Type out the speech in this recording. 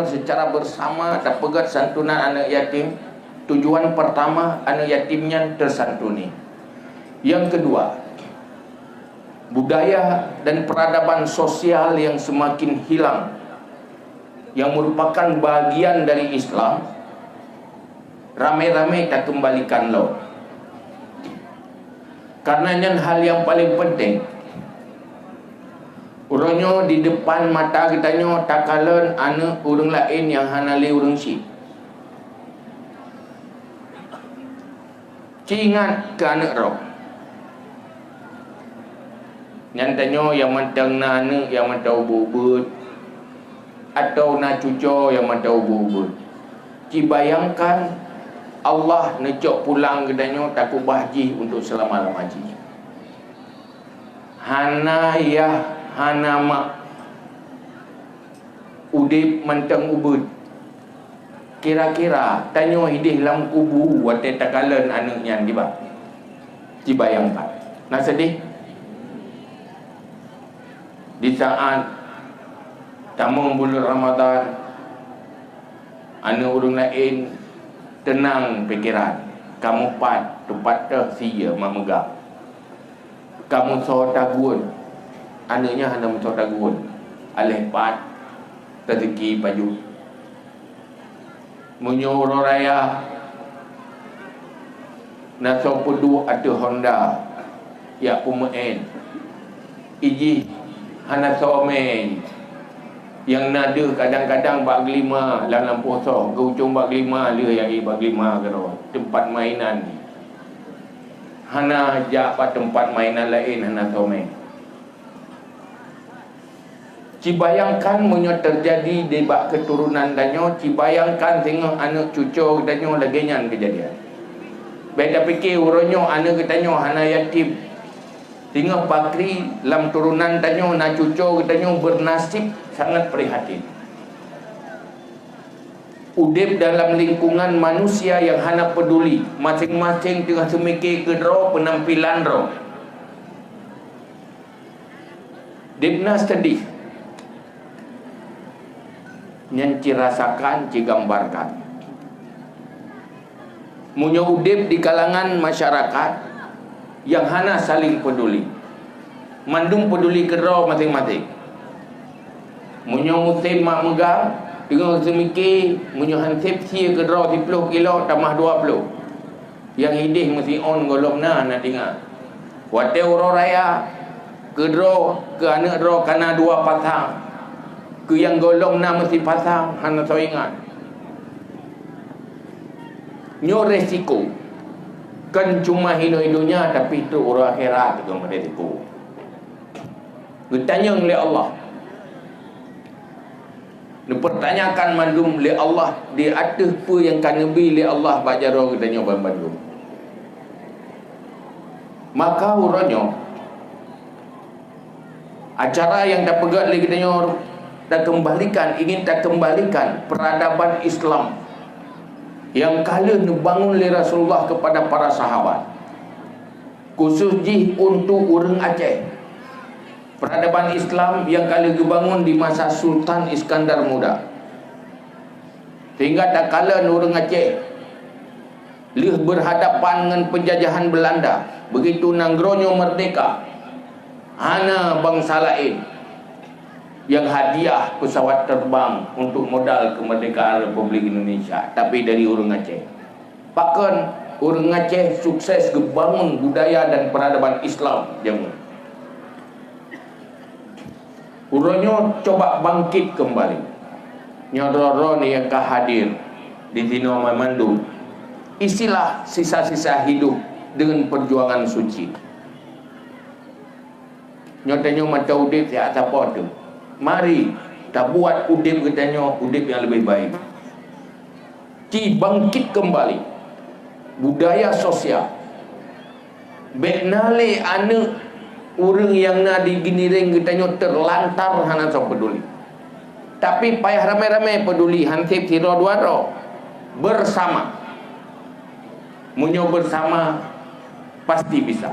secara bersama dan pegat santunan anak yatim. Tujuan pertama, anak yatimnya tersantuni. Yang kedua, budaya dan peradaban sosial yang semakin hilang, yang merupakan bagian dari Islam, ramai-ramai tak kembalikan lo. Karenanya hal yang paling penting, urangnya di depan mata kitanya tak kalan anak urang lain yang hanali urang si. Ingat ke anak roh. Nyantanya yang mantang na anak yang mantau bubut atau na cucu yang mantau bubut. Bayangkan Allah necok pulang kedanya takut bahji untuk selama-lamanya. Hana ya hana mak udip mantang ubud. Kira-kira tanya hidih dalam kubu watai takalan anaknya di bawah. Bayangkan. Nak sedih? Di saat tamang bulan Ramadan, anak orang lain tenang fikiran. Kamu pat tempat dah sia mak megah. Kamu so tagun. Anaknya hanya so tagun. Alih pat rezeki baju. Menyuruh raya naso pedu ada Honda ya pumain iji hana somen yang nada kadang-kadang bak gelima dalam puasa ke ujung bak gelima dia yang bak gelima karo tempat mainan hana jak tempat mainan lain hana somen. Bayangkan punya terjadi di bak keturunan danyo, bayangkan tengok anak cucu danyo lagi nyan kejadian. Beda fikir uronyo anak danyo hana yatim. Tengok bakri dalam turunan danyo na cucu danyo bernasib sangat prihatin. Udip dalam lingkungan manusia yang hana peduli, masing-masing tengah semikir ke ro penampilan ro. Dibna sedih. Yang dirasakan, digambarkan. Munya udip di kalangan masyarakat yang hana saling peduli. Mandung peduli kerau masing-masing. Munya musim mak megang, dengan semikir, munya hansip sia kerau 10 kilo tambah 20. Yang hidih mesti on golong nak tinggal. Wate orang raya, kerau ke anak ro kana 2 pasang. Ke yang golong na mesti pasang hana so ingat nyo resiko kan cuma hidup-hidupnya tapi itu orang akhirat dengan resiko. Bertanya oleh Allah, dipertanyakan mandum oleh Allah di atas apa yang kan nabi oleh Allah bajaro katanya bandung. Maka urangnya acara yang dah pegat lagi katanya ingin tak kembalikan peradaban Islam yang kala dibangun oleh Rasulullah kepada para sahabat, khusus untuk orang Aceh. Peradaban Islam yang kala dibangun di masa Sultan Iskandar Muda, sehingga tak kala orang Aceh berhadapan dengan penjajahan Belanda, begitu nanggronyo merdeka, hana bangsa lain yang hadiah pesawat terbang untuk modal kemerdekaan Republik Indonesia, tapi dari orang Aceh. Bahkan orang Aceh sukses membangun budaya dan peradaban Islam jamu. Urangnya coba bangkit kembali. Nyodoro ni yang hadir di sini memandu. Isilah sisa-sisa hidup dengan perjuangan suci. Nyatanya mata udip siap apa tu? Mari kita buat udip katanya udip yang lebih baik. Bangkit kembali budaya sosial. Beknale anak orang yang nak diginiring katanya terlantar hana so peduli. Tapi payah ramai-ramai peduli hansip siro duaro bersama. Munyo bersama pasti bisa.